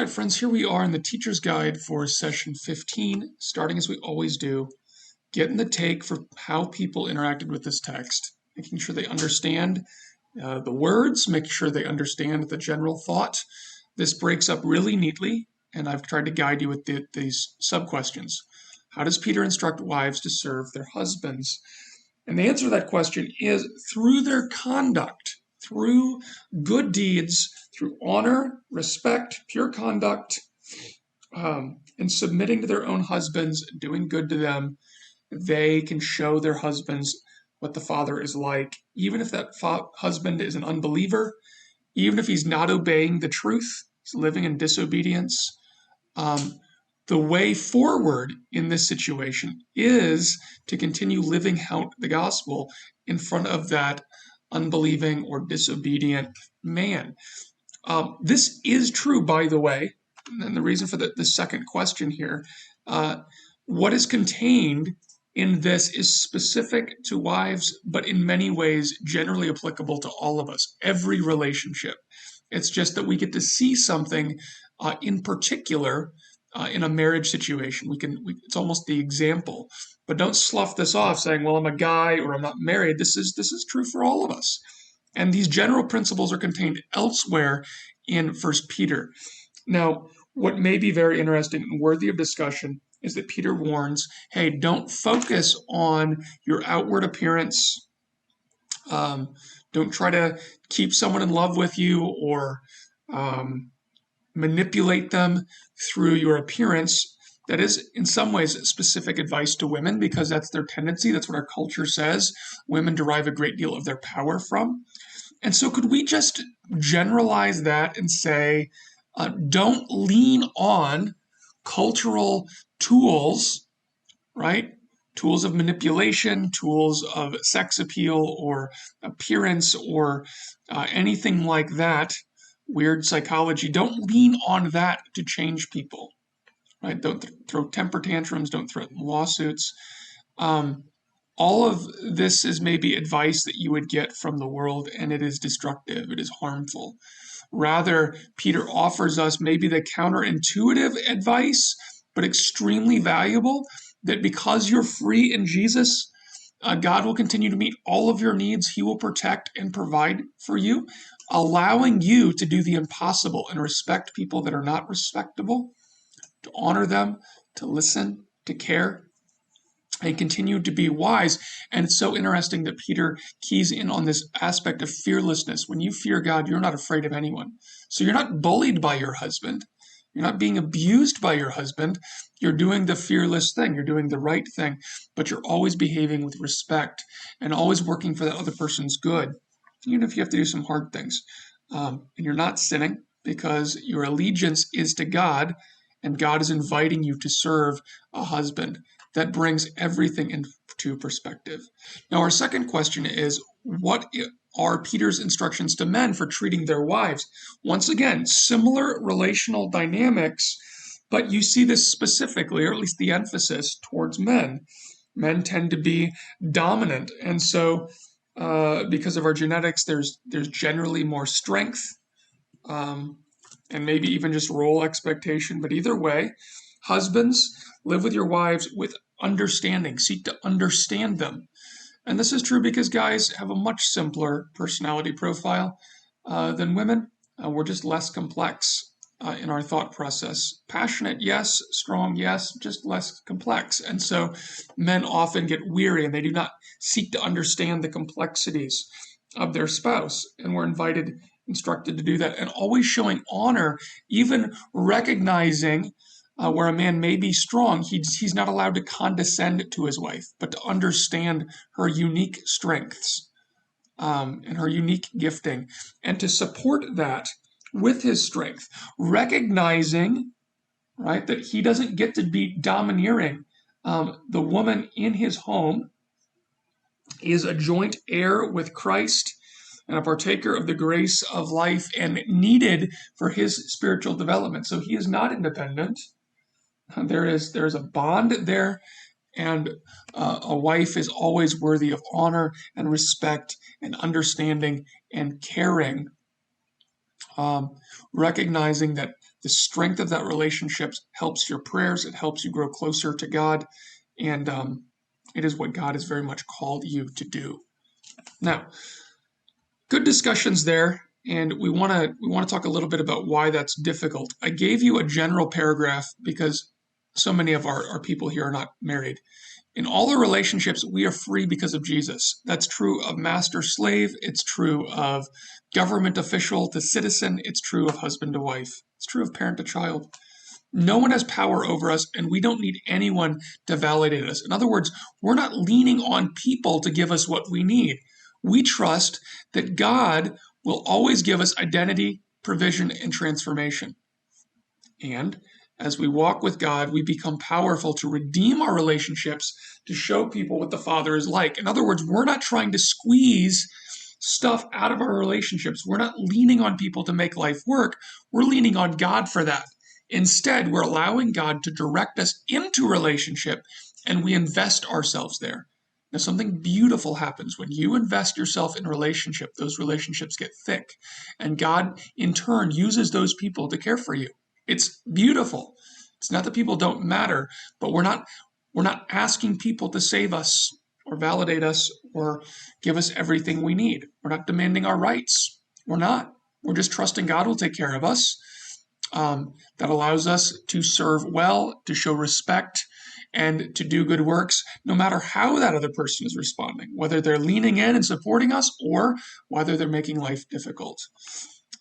right, friends, here we are in the teacher's guide for session 15, starting as we always do, getting the take for how people interacted with this text, making sure they understand the words, making sure they understand the general thought. This breaks up really neatly, and I've tried to guide you with these sub-questions. How does Peter instruct wives to serve their husbands? And the answer to that question is through their conduct, through good deeds, through honor, respect, pure conduct, and submitting to their own husbands, doing good to them, they can show their husbands what the Father is like, even if that husband is an unbeliever, even if he's not obeying the truth, he's living in disobedience. The way forward in this situation is to continue living out the gospel in front of that unbelieving or disobedient man. This is true, by the way, and the reason for the second question here, what is contained in this is specific to wives, but in many ways generally applicable to all of us, every relationship. It's just that we get to see something in particular in a marriage situation. It's almost the example, but don't slough this off saying, well, I'm a guy or I'm not married. This is true for all of us. And these general principles are contained elsewhere in First Peter. Now, what may be very interesting and worthy of discussion is that Peter warns, hey, don't focus on your outward appearance. Don't try to keep someone in love with you or manipulate them through your appearance. That is, in some ways, specific advice to women because that's their tendency. That's what our culture says. Women derive a great deal of their power from. And so could we just generalize that and say, don't lean on cultural tools, right? Tools of manipulation, tools of sex appeal or appearance or anything like that, weird psychology. Don't lean on that to change people, right? Don't throw temper tantrums, don't threaten lawsuits. All of this is maybe advice that you would get from the world, and it is destructive, it is harmful. Rather, Peter offers us maybe the counterintuitive advice, but extremely valuable, that because you're free in Jesus, God will continue to meet all of your needs. He will protect and provide for you, allowing you to do the impossible and respect people that are not respectable, to honor them, to listen, to care, and continue to be wise. And it's so interesting that Peter keys in on this aspect of fearlessness. When you fear God, you're not afraid of anyone. So you're not bullied by your husband. You're not being abused by your husband. You're doing the fearless thing. You're doing the right thing, but you're always behaving with respect and always working for that other person's good, even if you have to do some hard things. And you're not sinning because your allegiance is to God, and God is inviting you to serve a husband. That brings everything into perspective. Now, our second question is, what are Peter's instructions to men for treating their wives? Once again, similar relational dynamics, but you see this specifically, or at least the emphasis towards men. Men tend to be dominant, and so because of our genetics, there's generally more strength, and maybe even just role expectation. But either way, husbands, live with your wives with understanding. Seek to understand them. And this is true because guys have a much simpler personality profile than women. We're just less complex in our thought process. Passionate, yes. Strong, yes. Just less complex. And so men often get weary and they do not seek to understand the complexities of their spouse. And we're instructed to do that, and always showing honor, even recognizing where a man may be strong, he's not allowed to condescend to his wife, but to understand her unique strengths and her unique gifting, and to support that with his strength, recognizing, right, that he doesn't get to be domineering. The woman in his home is a joint heir with Christ and a partaker of the grace of life and needed for his spiritual development. So he is not independent. There is a bond there, and a wife is always worthy of honor and respect and understanding and caring, recognizing that The strength of that relationship helps your prayers. It helps you grow closer to God. And it is what God has very much called you to do. Now, good discussions there. And we want to talk a little bit about why that's difficult. I gave you a general paragraph because so many of our people here are not married. In all our relationships, we are free because of Jesus. That's true of master-slave. It's true of government official to citizen. It's true of husband to wife. It's true of parent to child. No one has power over us, and we don't need anyone to validate us. In other words, we're not leaning on people to give us what we need. We trust that God will always give us identity, provision, and transformation. And as we walk with God, we become powerful to redeem our relationships, to show people what the Father is like. In other words, we're not trying to squeeze stuff out of our relationships. We're not leaning on people to make life work. We're leaning on God for that. Instead, we're allowing God to direct us into relationship, and we invest ourselves there. Now, something beautiful happens when you invest yourself in relationship. Those relationships get thick, and God, in turn, uses those people to care for you. It's beautiful. It's not that people don't matter, but we're not asking people to save us or validate us or give us everything we need. We're not demanding our rights. We're not. We're just trusting God will take care of us. That allows us to serve well, to show respect, and to do good works, no matter how that other person is responding, whether they're leaning in and supporting us or whether they're making life difficult.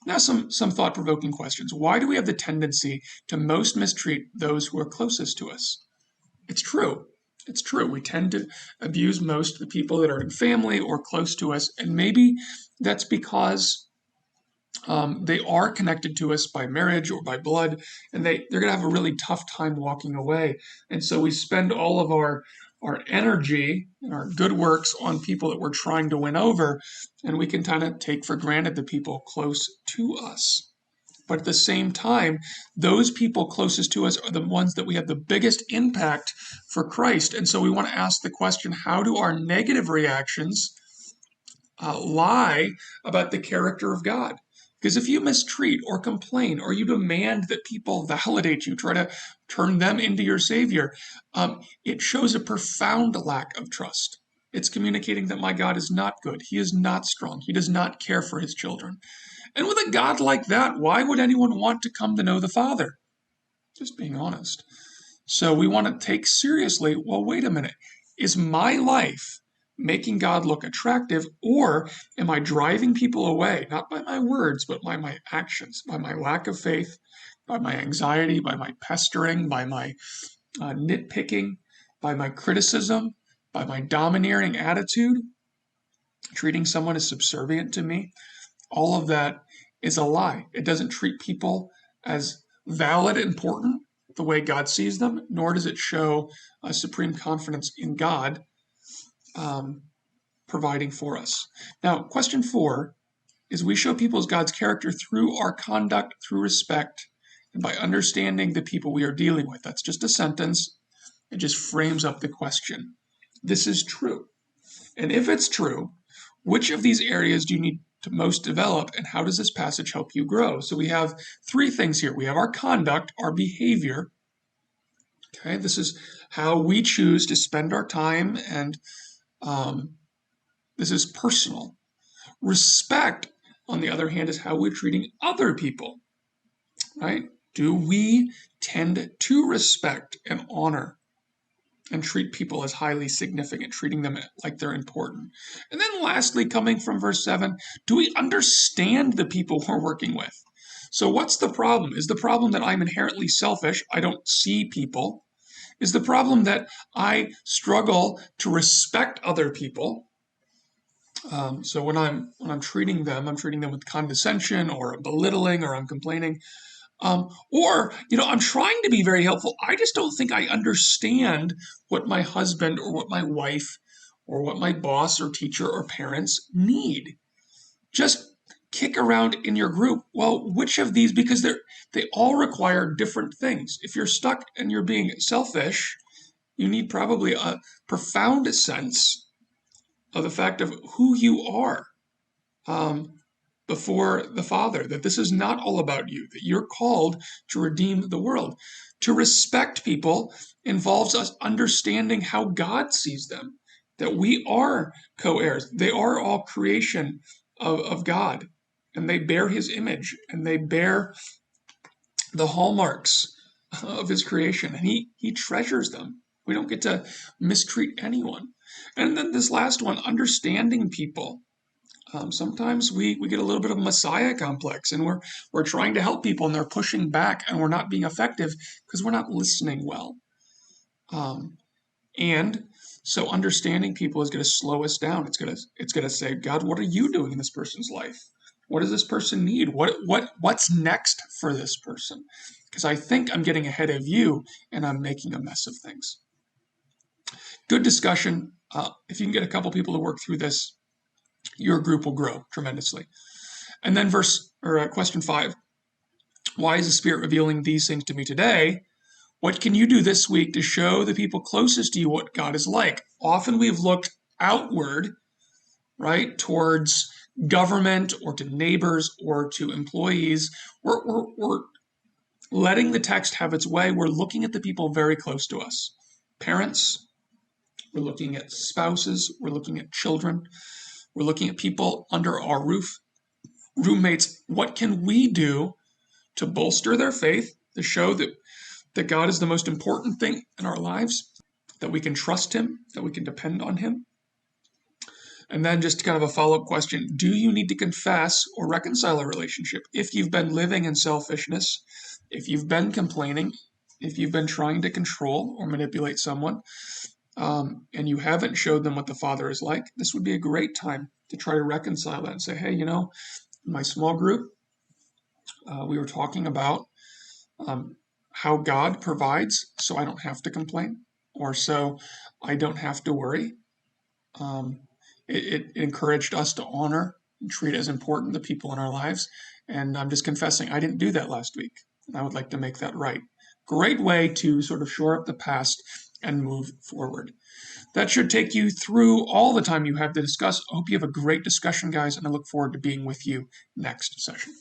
Now, some thought-provoking questions. Why do we have the tendency to most mistreat those who are closest to us? It's true. It's true. We tend to abuse most of the people that are in family or close to us, and maybe that's because they are connected to us by marriage or by blood, and they're going to have a really tough time walking away. And so we spend all of our energy and our good works on people that we're trying to win over, and we can kind of take for granted the people close to us. But at the same time, those people closest to us are the ones that we have the biggest impact for Christ. And so we want to ask the question, how do our negative reactions lie about the character of God? Because if you mistreat or complain or you demand that people validate you, try to turn them into your savior, it shows a profound lack of trust. It's communicating that my God is not good. He is not strong. He does not care for his children. And with a God like that, why would anyone want to come to know the Father? Just being honest. So we want to take seriously, well, wait a minute. Is my life making God look attractive, or am I driving people away, not by my words, but by my actions, by my lack of faith, by my anxiety, by my pestering, by my nitpicking, by my criticism, by my domineering attitude, treating someone as subservient to me? All of that is a lie. It doesn't treat people as valid and important the way God sees them, nor does it show a supreme confidence in God providing for us. Now, question 4 is we show people as God's character through our conduct, through respect, and by understanding the people we are dealing with. That's just a sentence. It just frames up the question. This is true. And if it's true, which of these areas do you need to most develop, and how does this passage help you grow? So we have 3 things here. We have our conduct, our behavior. Okay, this is how we choose to spend our time, and this is personal. Respect, on the other hand, is how we're treating other people, right? Do we tend to respect and honor and treat people as highly significant, treating them like they're important? And then lastly, coming from verse 7, do we understand the people we're working with? So what's the problem? Is the problem that I'm inherently selfish? I don't see people? Is the problem that I struggle to respect other people? So when I'm treating them, I'm treating them with condescension or belittling, or I'm complaining. Or, I'm trying to be very helpful. I just don't think I understand what my husband or what my wife or what my boss or teacher or parents need. Just kick around in your group. Well, which of these, because they all require different things. If you're stuck and you're being selfish, you need probably a profound sense of the fact of who you are. before the Father, that this is not all about you, that you're called to redeem the world. To respect people involves us understanding how God sees them, that we are co-heirs. They are all creation of God, and they bear his image, and they bear the hallmarks of his creation, and he treasures them. We don't get to mistreat anyone. And then this last one, understanding people. Sometimes we get a little bit of a messiah complex, and we're trying to help people, and they're pushing back, and we're not being effective because we're not listening well. And so understanding people is going to slow us down. It's going to say, God, what are you doing in this person's life? What does this person need? What's next for this person? Because I think I'm getting ahead of you, and I'm making a mess of things. Good discussion. If you can get a couple people to work through this, your group will grow tremendously. And then question 5. Why is the Spirit revealing these things to me today? What can you do this week to show the people closest to you what God is like? Often we've looked outward, right, towards government or to neighbors or to employees. We're letting the text have its way. We're looking at the people very close to us. Parents, we're looking at spouses, we're looking at children, we're looking at people under our roof, roommates. What can we do to bolster their faith, to show that God is the most important thing in our lives, that we can trust him, that we can depend on him? And then just kind of a follow-up question, do you need to confess or reconcile a relationship? If you've been living in selfishness, if you've been complaining, if you've been trying to control or manipulate someone, and you haven't showed them what the Father is like, this would be a great time to try to reconcile that and say, hey, in my small group, we were talking about how God provides so I don't have to complain, or so I don't have to worry. It encouraged us to honor and treat as important the people in our lives. And I'm just confessing I didn't do that last week. And I would like to make that right. Great way to sort of shore up the past and move forward. That should take you through all the time you have to discuss. I hope you have a great discussion, guys, and I look forward to being with you next session.